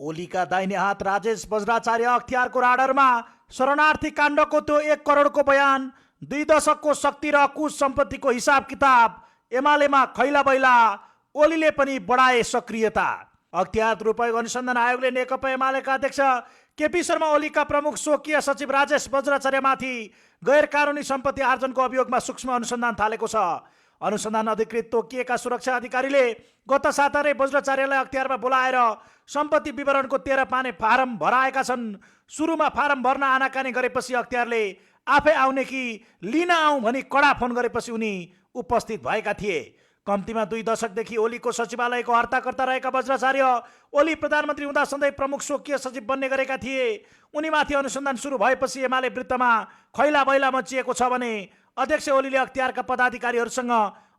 ओलीका दाहिने हात राजेश बज्राचार्य अख्तियारको राडरमा शरणार्थी काण्डको त्यो 1 करोडको बयान, 2 दशकको शक्ति र कुश सम्पत्तिको हिसाब किताब, एमालेमा खैला बैला, ओलीले पनि बढाए सक्रियता। अख्तियार दुरुपयोग अनुसन्धान आयोगले नेकपा एमालेका अध्यक्ष केपी शर्मा ओलीका प्रमुख स्वकीय सचिव राजेश बज्राचार्यमाथि गैर कानुनी सम्पत्ति आर्जनको अभियोगमा सूक्ष्म अनुसन्धान थालेको छ। अनुसन्धान अधिकृत तोकिएका सुरक्षा अधिकारीले गत सातारै बज्राचार्यलाई अख्तियारमा बोलाएर सम्पत्ति विवरणको 13 पाने फारम भराएका छन्। सुरुमा फारम भर्न आनाकानी गरेपछि अख्तियारले आफै आउने कि लिन आउँ भनी कडा फोन गरेपछि उनी उपस्थित भएका थिए। कम्तीमा 2 दशकदेखि ओलीको सचिवालयको हर्ताकर्ता रहेका बज्राचार्य ओली प्रधानमन्त्री हुँदा सधैँ प्रमुख स्वकीय सचिव बन्ने गरेका थिए। उनीमाथि अनुसन्धान सुरु भएपछि एमाले वृत्तमा खैला बैला मचिएको छ भने अध्यक्ष ओलीले अख्तियारका पदाधिकारीहरूसँग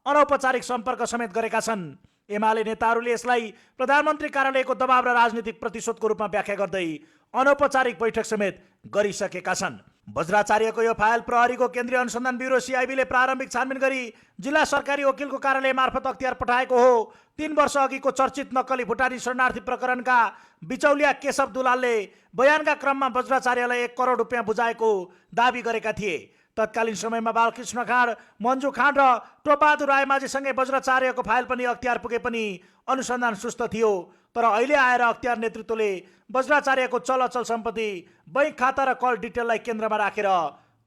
अनौपचारिक सम्पर्क समेत गरेका छन्। एमाले नेताहरूले यसलाई प्रधानमन्त्री कार्यालयको दबाव र राजनीतिक प्रतिशोधको रूपमा व्याख्या गर्दै अनौपचारिक बैठक समेत गरिसकेका छन्। बज्राचार्यको यो फाइल प्रहरीको केन्द्रीय अनुसन्धान ब्युरो सीआईबीले प्रारम्भिक छानबिन गरी जिल्ला सरकारी वकिलको कार्यालय मार्फत अख्तियार पठाएको हो। 3 वर्ष अघिको चर्चित नक्कली भुटानी शरणार्थी प्रकरणका बिचौलिया केशव दुलालले बयानका क्रममा बज्राचार्यलाई 1 करोड रुपियाँ बुझाएको दावी गरेका थिए। तत्कालीन समयमा बालकृष्ण खाँड, मन्जु खाँड र टोपबहादुर रायमाझीसँगै बज्राचार्यको फाइल पनि अख्तियार पुगे पनि अनुसन्धान सुस्त थियो। तर अहिले आएर अख्तियार नेतृत्वले बज्राचार्यको चल अचल सम्पत्ति, बैंक खाता र कल डिटेललाई केन्द्रमा राखेर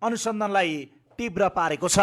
अनुसन्धानलाई तीव्र पारेको छ।